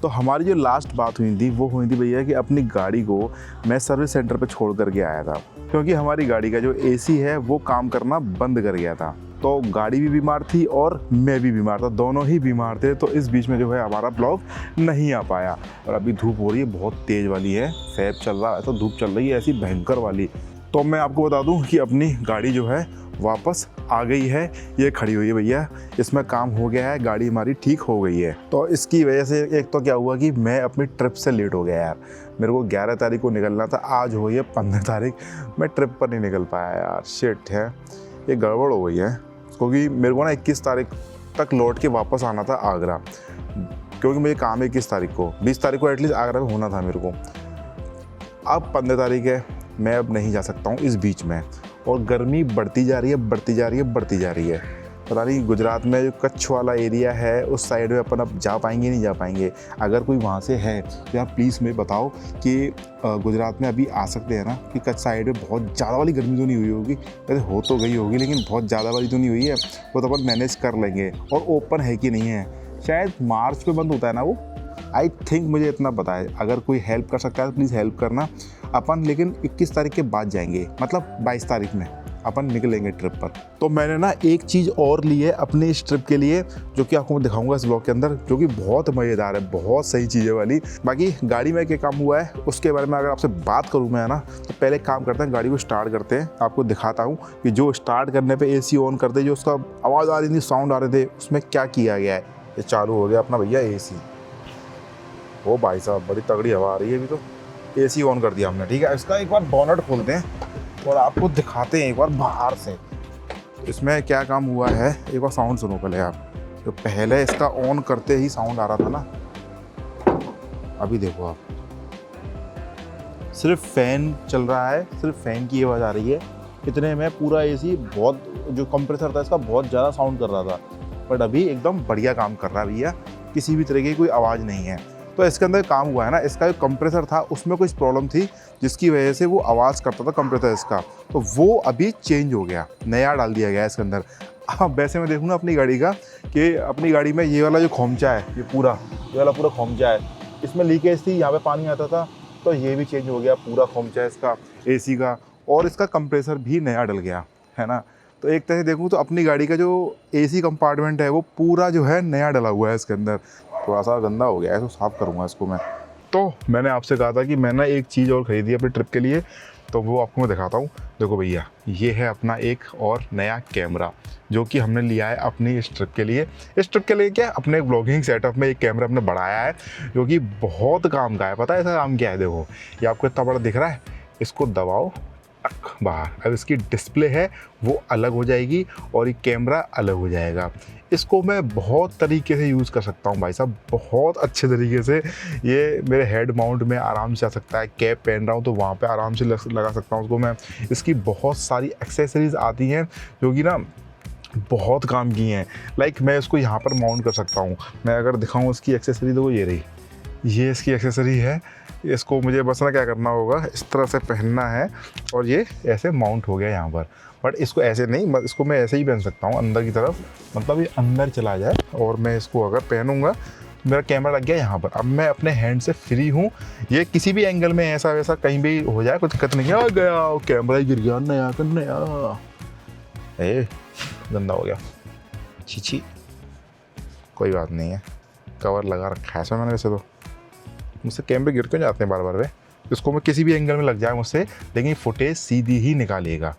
तो हमारी जो लास्ट बात हुई थी वो हुई थी भैया कि अपनी गाड़ी को मैं सर्विस सेंटर पे छोड़ करके आया था, क्योंकि हमारी गाड़ी का जो एसी है वो काम करना बंद कर गया था। तो गाड़ी भी बीमार थी और मैं भी बीमार था, दोनों ही बीमार थे। तो इस बीच में जो है हमारा ब्लॉग नहीं आ पाया। और अभी धूप हो रही है, बहुत तेज़ वाली है, सैब चल रहा है, तो धूप चल रही है ऐसी भयंकर वाली। तो मैं आपको बता दूं कि अपनी गाड़ी जो है वापस आ गई है, ये खड़ी हुई है भैया, इसमें काम हो गया है, गाड़ी हमारी ठीक हो गई है। तो इसकी वजह से एक तो क्या हुआ कि मैं अपनी ट्रिप से लेट हो गया यार। मेरे को 11 तारीख को निकलना था, आज हो है 15 तारीख, मैं ट्रिप पर नहीं निकल पाया यार। शिट है, ये गड़बड़ हो गई है, क्योंकि मेरे को ना 21 तारीख तक लौट के वापस आना था आगरा, क्योंकि मुझे काम है 21 तारीख को, 20 तारीख को एटलीस्ट आगरा में होना था मेरे को। अब 15 तारीख है, मैं अब नहीं जा सकता हूँ इस बीच में, और गर्मी बढ़ती जा रही है, बढ़ती जा रही है, बढ़ती जा रही है। पता नहीं गुजरात में जो कच्छ वाला एरिया है उस साइड में अपन अब जा पाएंगे नहीं जा पाएंगे। अगर कोई वहाँ से है तो यार प्लीज़ मुझे बताओ कि गुजरात में अभी आ सकते हैं ना, कि कच्छ साइड में बहुत ज़्यादा वाली गर्मी तो नहीं हुई होगी, वैसे हो तो गई होगी लेकिन बहुत ज़्यादा वाली तो नहीं हुई है, वो तो अपन मैनेज कर लेंगे। और ओपन है कि नहीं है, शायद मार्च में बंद होता है ना वो, आई थिंक, मुझे इतना पता है। अगर कोई हेल्प कर सकता है तो प्लीज़ हेल्प करना अपन। लेकिन 21 तारीख के बाद जाएंगे, मतलब 22 तारीख में अपन निकलेंगे ट्रिप पर। तो मैंने ना एक चीज़ और ली है अपनी इस ट्रिप के लिए, जो कि आपको मैं दिखाऊंगा इस ब्लॉग के अंदर, जो कि बहुत मज़ेदार है, बहुत सही चीज़ें वाली। बाकी गाड़ी में क्या काम हुआ है उसके बारे में अगर आपसे बात करूँ मैं ना, तो पहले एक काम करते हैं, गाड़ी को स्टार्ट करते हैं। आपको दिखाता हूँ कि जो स्टार्ट करने पर AC ऑन करते, जो उसका आवाज़ आ रही थी, साउंड आ रहे थे, उसमें क्या किया गया है। ये चालू हो गया अपना भैया AC। ओ भाई साहब, बड़ी तगड़ी हवा आ रही है अभी तो। AC ऑन कर दिया हमने, ठीक है। इसका एक बार बोनट खोलते हैं और आपको दिखाते हैं एक बार बाहर से इसमें क्या काम हुआ है। एक बार साउंड सुनो पहले आप। तो पहले इसका ऑन करते ही साउंड आ रहा था ना, अभी देखो आप, सिर्फ फ़ैन चल रहा है, सिर्फ फ़ैन की आवाज़ आ रही है। इतने में पूरा AC, बहुत जो कंप्रेसर था इसका बहुत ज़्यादा साउंड कर रहा था, बट अभी एकदम बढ़िया काम कर रहा है भैया, किसी भी तरह की कोई आवाज़ नहीं है। तो इसके अंदर काम हुआ है ना, इसका जो कंप्रेसर था उसमें कुछ प्रॉब्लम थी जिसकी वजह से वो आवाज़ करता था कंप्रेसर इसका, तो वो अभी चेंज हो गया, नया डाल दिया गया है इसके अंदर। हाँ, वैसे मैं देखूँ ना अपनी गाड़ी का, कि अपनी गाड़ी में ये वाला जो खोमचा है, ये वाला पूरा खोमचा है, इसमें लीकेज थी, यहाँ पे पानी आता था, तो ये भी चेंज हो गया, पूरा खोमचा है इसका AC का। और इसका कंप्रेसर भी नया डल गया है ना। तो एक तरह से देखूँ तो अपनी गाड़ी का जो AC कंपार्टमेंट है वो पूरा जो है नया डला हुआ है इसके अंदर। थोड़ा सा गंदा हो गया है तो साफ़ करूँगा इसको मैं। तो मैंने आपसे कहा था कि मैं ना एक चीज़ और ख़रीदी अपनी ट्रिप के लिए, तो वो आपको मैं दिखाता हूँ। देखो भैया, ये है अपना एक और नया कैमरा जो कि हमने लिया है अपनी इस ट्रिप के लिए। इस ट्रिप के लिए क्या, अपने ब्लॉगिंग सेटअप में एक कैमरा हमने बढ़ाया है जो कि बहुत काम का है। पता है इसका काम क्या है? देखो, ये आपको इतना बड़ा दिख रहा है, इसको दबाओ, बाहर अब इसकी डिस्प्ले है वो अलग हो जाएगी और ये कैमरा अलग हो जाएगा। इसको मैं बहुत तरीके से यूज़ कर सकता हूँ भाई साहब, बहुत अच्छे तरीके से। ये मेरे हेड माउंट में आराम से आ सकता है, कैप पहन रहा हूँ तो वहाँ पे आराम से लगा सकता हूँ उसको मैं। इसकी बहुत सारी एक्सेसरीज़ आती हैं जो कि ना बहुत काम की हैं। लाइक मैं इसको यहाँ पर माउंट कर सकता हूँ। मैं अगर दिखाऊँ इसकी एक्सेसरी तो ये रही, ये इसकी एक्सेसरी है। इसको मुझे बस ना क्या करना होगा, इस तरह से पहनना है और ये ऐसे माउंट हो गया यहाँ पर। बट इसको ऐसे नहीं, इसको मैं ऐसे ही पहन सकता हूँ अंदर की तरफ, मतलब ये अंदर चला जाए और मैं इसको अगर पहनूंगा, मेरा कैमरा लग गया यहाँ पर। अब मैं अपने हैंड से फ्री हूँ, ये किसी भी एंगल में ऐसा वैसा कहीं भी हो जाए, कुछ दिक्कत नहीं। आ गया कैमरा ही गिर गया, नया गंदा हो गया, छी, कोई बात नहीं है, कवर लगा रखा है इसमें मैंने। वैसे तो मुझसे कैमरे गिर क्यों जाते हैं बार बार वे, इसको मैं किसी भी एंगल में लग जाए मुझसे, लेकिन फुटेज सीधी ही निकालेगा।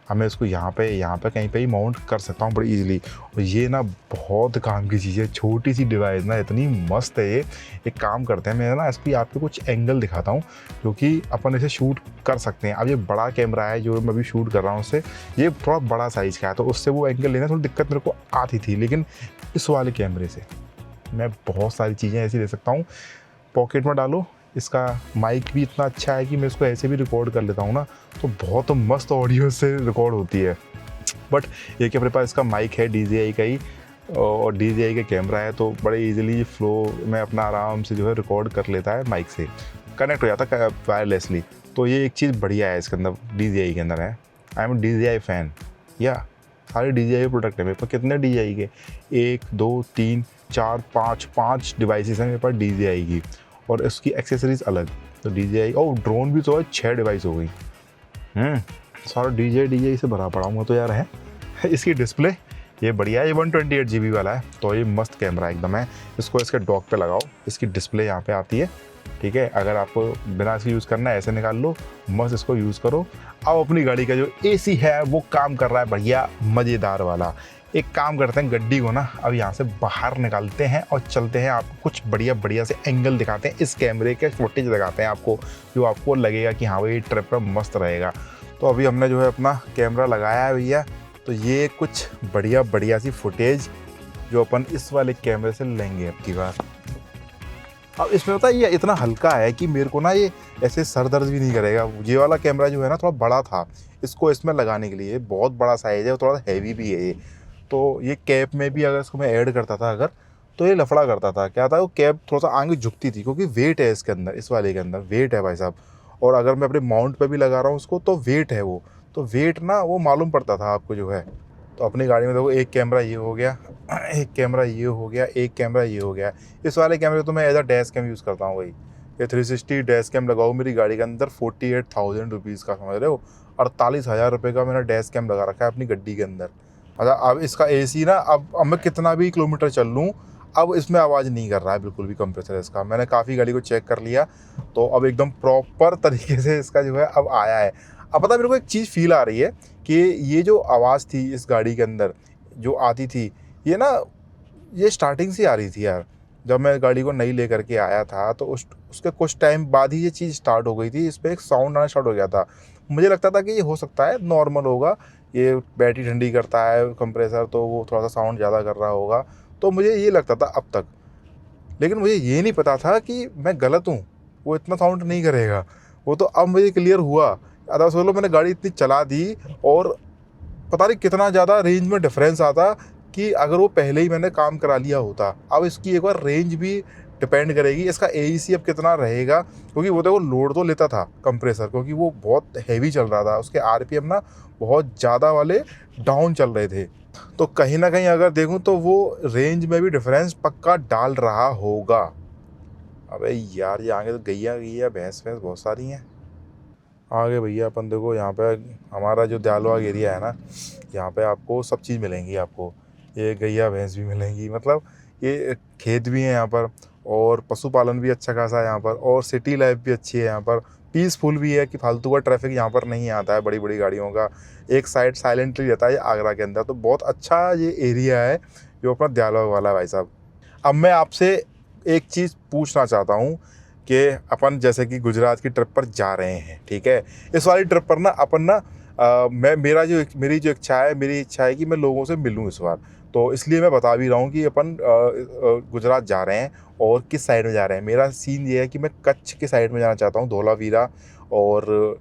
अब मैं इसको यहाँ पे कहीं पे ही माउंट कर सकता हूँ बड़ी इजीली। और ये ना बहुत काम की चीज़ है, छोटी सी डिवाइस ना इतनी मस्त है ये। एक काम करते हैं, मैं ना इसकी आपको कुछ एंगल दिखाता हूँ जो कि अपन इसे शूट कर सकते हैं। अब ये बड़ा कैमरा है जो मैं अभी शूट कर रहा हूँ उससे, ये थोड़ा बड़ा साइज़ का है, तो उससे वो एंगल लेना थोड़ी दिक्कत मेरे को आती थी, लेकिन इस वाले कैमरे से मैं बहुत सारी चीज़ें ऐसी ले सकता हूँ। पॉकेट में डालो, इसका माइक भी इतना अच्छा है कि मैं इसको ऐसे भी रिकॉर्ड कर लेता हूँ ना, तो बहुत मस्त ऑडियो से रिकॉर्ड होती है। बट ये कि अपने पास इसका माइक है DJI का ही, और DJI का कैमरा है, तो बड़े इजीली फ्लो में अपना आराम से जो है रिकॉर्ड कर लेता है, माइक से कनेक्ट हो जाता है वायरलेसली। तो ये एक चीज़ बढ़िया है इसके अंदर, DJI के अंदर है। आई एम DJI फ़ैन, या सारे DJI प्रोडक्ट है मेरे पास। कितने DJI के, 1 2 3 पाँच डिवाइसेस हैं मेरे पास DJI की, और इसकी एक्सेसरीज अलग। तो DJI और ड्रोन भी तो है, 6 डिवाइस हो गई। सारा DJI से भरा पड़ा हूँ तो यार है। इसकी डिस्प्ले ये बढ़िया है, ये 128 GB वाला है, तो ये मस्त कैमरा एकदम है। इसको इसके डॉक पे लगाओ, इसकी डिस्प्ले यहाँ पे आती है, ठीक है। अगर आपको बिना इसके यूज़ करना है, ऐसे निकाल लो, मस्त इसको यूज़ करो। अब अपनी गाड़ी का जो AC है वो काम कर रहा है बढ़िया मज़ेदार वाला। एक काम करते हैं, गड्डी को ना अब यहाँ से बाहर निकालते हैं और चलते हैं, आपको कुछ बढ़िया से एंगल दिखाते हैं, इस कैमरे के फुटेज दिखाते हैं आपको, जो आपको लगेगा कि हाँ भाई ट्रिप पर मस्त रहेगा। तो अभी हमने जो है अपना कैमरा लगाया है भैया, तो ये कुछ बढ़िया सी फुटेज जो अपन इस वाले कैमरे से लेंगे अब की बार। अब इसमें पता है ये इतना हल्का है कि मेरे को ना ये ऐसे सर दर्द भी नहीं करेगा। ये वाला कैमरा जो है ना थोड़ा बड़ा था, इसको इसमें लगाने के लिए बहुत बड़ा साइज़ है और थोड़ा हैवी भी है ये। तो ये कैप में भी अगर इसको मैं ऐड करता था अगर, तो ये लफड़ा करता था। क्या था, वो कैप थोड़ा सा आगे झुकती थी, क्योंकि वेट है इसके अंदर, इस वाले के अंदर वेट है भाई साहब। और अगर मैं अपने माउंट पे भी लगा रहा हूँ उसको, तो वेट है वो, तो वेट ना वो मालूम पड़ता था आपको जो है। तो अपनी गाड़ी में देखो, एक कैमरा ये हो गया, एक कैमरा ये हो गया, एक कैमरा ये हो गया। इस वाले कैमरे तो मैं as a dash cam use करता हूँ भाई। ये 360 डैश कैम लगाओ मेरी गाड़ी के अंदर, 48,000 रुपीज़ का, समझ रहे हो, 48,000 रुपये का मैंने डैश कैम लगा रखा है अपनी गड्डी के अंदर। अच्छा, अब इसका AC ना, अब मैं कितना भी किलोमीटर चल लूँ, अब इसमें आवाज़ नहीं कर रहा है बिल्कुल भी कंप्रेसर इसका। मैंने काफ़ी गाड़ी को चेक कर लिया, तो अब एकदम प्रॉपर तरीके से इसका जो है अब आया है। अब पता मेरे को एक चीज़ फील आ रही है कि ये जो आवाज़ थी इस गाड़ी के अंदर जो आती थी, ये ना ये स्टार्टिंग से आ रही थी यार। जब मैं गाड़ी को नई लेकर के आया था, तो उसके कुछ टाइम बाद ही ये चीज़ स्टार्ट हो गई थी, इस पर एक साउंड आना स्टार्ट हो गया था। मुझे लगता था कि ये हो सकता है नॉर्मल होगा, ये बैटरी ठंडी करता है कंप्रेसर, तो वो थोड़ा सा साउंड ज़्यादा कर रहा होगा, तो मुझे ये लगता था अब तक। लेकिन मुझे ये नहीं पता था कि मैं गलत हूँ, वो इतना साउंड नहीं करेगा। वो तो अब मुझे क्लियर हुआ। अदा सोलो मैंने गाड़ी इतनी चला दी, और पता नहीं कितना ज़्यादा रेंज में डिफरेंस आता कि अगर वो पहले ही मैंने काम करा लिया होता। अब इसकी एक बार रेंज भी डिपेंड करेगी, इसका AEC अब कितना रहेगा, क्योंकि वो देखो लोड तो लेता था कंप्रेसर, क्योंकि वो बहुत हैवी चल रहा था, उसके RPM ना बहुत ज़्यादा वाले डाउन चल रहे थे। तो कहीं ना कहीं अगर देखूं तो वो रेंज में भी डिफरेंस पक्का डाल रहा होगा। अबे यार, ये आगे तो गैया भैंस बहुत सारी हैं आगे भैया। अपन देखो यहाँ पे हमारा जो दयालबाग एरिया है ना, यहाँ पे आपको सब चीज़ मिलेंगी, आपको ये गैया भैंस भी मिलेंगी, मतलब ये खेत भी हैं यहाँ पर, और पशुपालन भी अच्छा खासा है यहाँ पर, और सिटी लाइफ भी अच्छी है यहाँ पर, पीसफुल भी है कि फालतू का ट्रैफिक यहाँ पर नहीं आता है बड़ी बड़ी गाड़ियों का। एक साइड साइलेंटली रहता है आगरा के अंदर, तो बहुत अच्छा ये एरिया है जो अपना दयालबाग वाला है भाई साहब। अब मैं आपसे एक चीज़ पूछना चाहता हूँ कि अपन जैसे कि गुजरात की ट्रिप पर जा रहे हैं, ठीक है, इस वाली ट्रिप पर ना अपन ना मेरी इच्छा है कि मैं लोगों से मिलूँ इस बार। तो इसलिए मैं बता भी रहा हूँ कि अपन गुजरात जा रहे हैं, और किस साइड में जा रहे हैं। मेरा सीन ये है कि मैं कच्छ के साइड में जाना चाहता हूँ, धोलावीरा और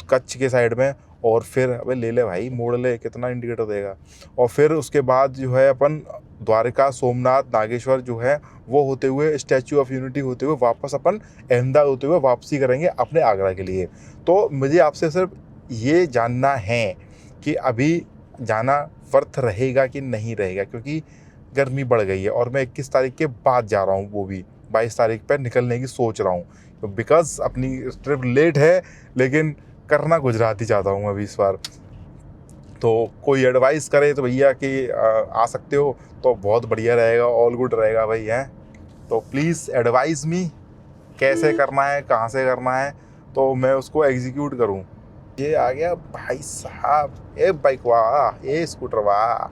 कच्छ के साइड में, और फिर अबे ले भाई, मोड़ ले, कितना इंडिकेटर देगा। और फिर उसके बाद जो है अपन द्वारका, सोमनाथ, नागेश्वर जो है वो होते हुए, स्टैचू ऑफ यूनिटी होते हुए वापस अपन अहमदाबाद होते हुए वापसी करेंगे अपने आगरा के लिए। तो मुझे आपसे सिर्फ ये जानना है कि अभी जाना वर्थ रहेगा कि नहीं रहेगा, क्योंकि गर्मी बढ़ गई है, और मैं 21 तारीख के बाद जा रहा हूँ, वो भी 22 तारीख पर निकलने की सोच रहा हूँ। तो बिकॉज अपनी ट्रिप लेट है, लेकिन करना गुजरात ही चाहता हूँ अभी इस बार। तो कोई एडवाइस करे तो भैया कि आ सकते हो तो बहुत बढ़िया रहेगा, ऑल गुड रहेगा भाई हैं। तो प्लीज़ एडवाइस मी, कैसे करना है, कहाँ से करना है, तो मैं उसको एग्जीक्यूट करूँ। ये आ गया भाई साहब, ए बाइक वाह, ये स्कूटर वाह,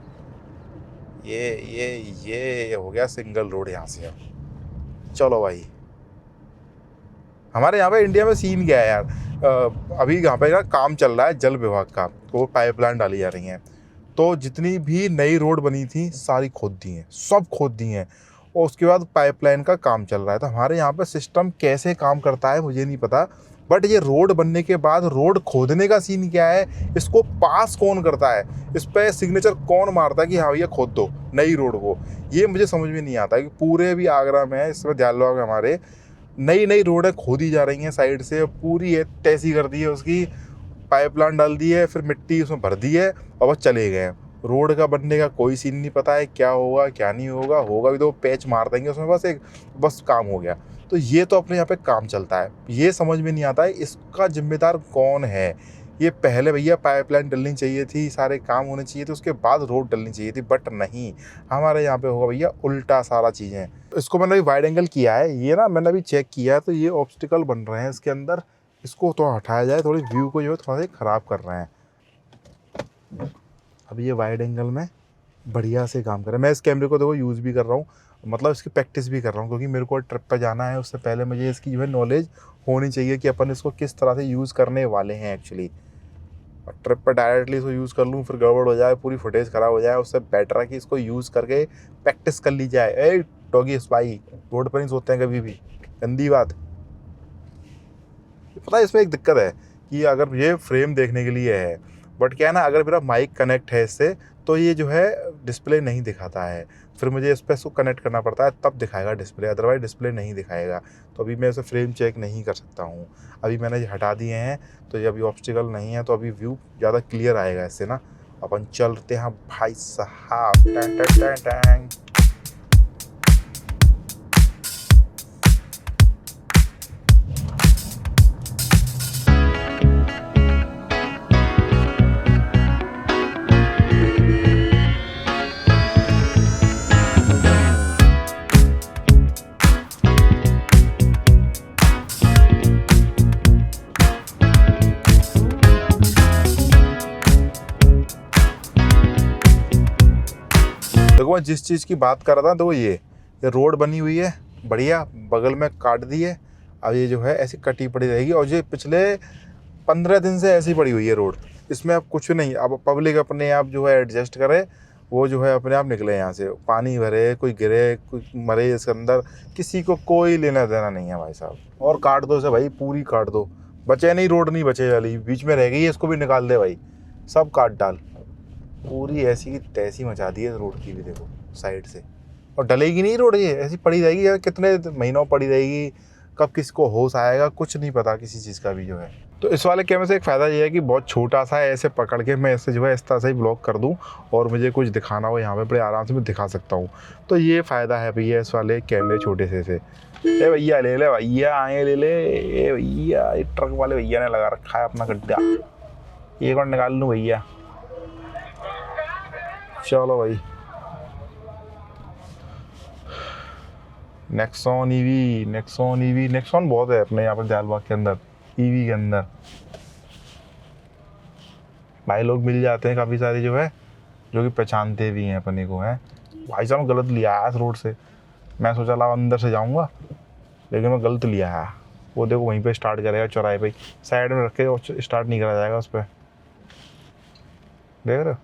ये हो गया सिंगल रोड यहाँ से। अब चलो भाई, हमारे यहाँ पे इंडिया में सीन क्या है यार, अभी यहाँ पे ना काम चल रहा है जल विभाग का, तो पाइपलाइन डाली जा रही हैं। तो जितनी भी नई रोड बनी थी सारी खोद दी हैं, सब खोद दी हैं, और उसके बाद पाइपलाइन का काम चल रहा है। तो हमारे यहाँ पे सिस्टम कैसे काम करता है मुझे नहीं पता, बट ये रोड बनने के बाद रोड खोदने का सीन क्या है, इसको पास कौन करता है, इस पर सिग्नेचर कौन मारता है कि हाँ भैया खोद दो नई रोड को, ये मुझे समझ में नहीं आता। कि पूरे भी आगरा में, इसमें दयालबाग में हमारे नई रोडें खोदी जा रही हैं साइड से, पूरी है तैसी कर दी है, उसकी पाइपलाइन डाल दी है, फिर मिट्टी उसमें भर दी है, और बस चले गए। रोड का बनने का कोई सीन नहीं पता है, क्या होगा क्या नहीं होगा, होगा भी तो पैच मार देंगे उसमें, बस काम हो गया। तो ये तो अपने यहाँ पे काम चलता है, ये समझ में नहीं आता है इसका जिम्मेदार कौन है। ये पहले भैया पाइपलाइन डलनी चाहिए थी, सारे काम होने चाहिए थे, उसके बाद रोड डलनी चाहिए थी, बट नहीं, हमारे यहाँ पे होगा भैया उल्टा सारा चीज़ें। इसको मैंने अभी वाइड एंगल किया है, ये ना मैंने अभी चेक किया है, तो ये ऑब्स्टिकल बन रहे हैं इसके अंदर, इसको तो हटाया जाए, थोड़ी व्यू को जो है थोड़ा सा ख़राब कर रहे हैं। अब ये वाइड एंगल में बढ़िया से काम करें। मैं इस कैमरे को देखो यूज़ भी कर रहा हूँ, मतलब इसकी प्रैक्टिस भी कर रहा हूँ, क्योंकि मेरे को ट्रिप पर जाना है, उससे पहले मुझे इसकी जो है नॉलेज होनी चाहिए कि अपन इसको किस तरह से यूज़ करने वाले हैं एक्चुअली। और ट्रिप पर डायरेक्टली इसको यूज़ कर लूँ फिर गड़बड़ हो जाए, पूरी फुटेज ख़राब हो जाए, उससे बेटर है कि इसको यूज़ करके प्रैक्टिस कर ली जाए। ए डॉगी स्पाई, रोड पर नहीं सोते हैं कभी भी, गंदी बात। पता है इसमें एक दिक्कत है कि अगर ये फ्रेम देखने के लिए है, बट क्या है ना, अगर मेरा माइक कनेक्ट है इससे, तो ये जो है डिस्प्ले नहीं दिखाता है, फिर मुझे इस पर इसको कनेक्ट करना पड़ता है, तब दिखाएगा डिस्प्ले, अदरवाइज डिस्प्ले नहीं दिखाएगा। तो अभी मैं इसे फ्रेम चेक नहीं कर सकता हूँ, अभी मैंने ये हटा दिए हैं, तो ये अभी ऑब्स्टिकल नहीं है, तो अभी व्यू ज़्यादा क्लियर आएगा इससे ना। अपन चलते हैं भाई साहब। Tang Tang Tang Tang. देखो मैं जिस चीज़ की बात कर रहा था, तो ये रोड बनी हुई है बढ़िया, बगल में काट दी है, अब ये जो है ऐसी कटी पड़ी रहेगी, और ये पिछले 15 दिन से ऐसी पड़ी हुई है रोड, इसमें अब कुछ नहीं। अब पब्लिक अपने आप जो है एडजस्ट करे, वो जो है अपने आप निकले यहाँ से, पानी भरे, कोई गिरे, कोई मरे इसके अंदर, किसी को कोई लेना देना नहीं है भाई साहब। और काट दो इसे भाई, पूरी काट दो, बचे नहीं, रोड नहीं बचे वाली, बीच में रह गई है, इसको भी निकाल दे भाई, सब काट डाल, पूरी ऐसी की तैसी मचा दी है रोड की भी, देखो साइड से। और डलेगी नहीं रोड, ये ऐसी पड़ी रहेगी यार, कितने महीनों पड़ी रहेगी, कब किसको होश आएगा कुछ नहीं पता किसी चीज़ का भी जो है। तो इस वाले कैमरे से एक फ़ायदा ये है कि बहुत छोटा सा है, ऐसे पकड़ के मैं ऐसे जो है इस तरह से ही ब्लॉक कर दूं, और मुझे कुछ दिखाना हो यहाँ पे बड़े आराम से मैं दिखा सकता हूँ। तो ये फ़ायदा है भैया इस वाले कैमरे छोटे से। ए भैया ले ले भैया, आए ले ले, ए भैया ट्रक वाले भैया ने लगा रखा है अपना गड्ढा, एक और निकाल लूँ भैया। चलो भाई, नेक्सॉन ईवी, नेक्सॉन बहुत है अपने यहाँ पर जालबाग के अंदर, ईवी के अंदर भाई लोग मिल जाते हैं काफ़ी सारे जो है, जो कि पहचानते भी हैं अपने को हैं। भाई साहब गलत लिया है इस रोड से, मैं सोचा ला अंदर से जाऊँगा, लेकिन मैं गलत लिया है। वो देखो वहीं पे स्टार्ट करेगा चौराहे पे, साइड में रख के स्टार्ट नहीं करा जाएगा उस पर, देख रहे हो।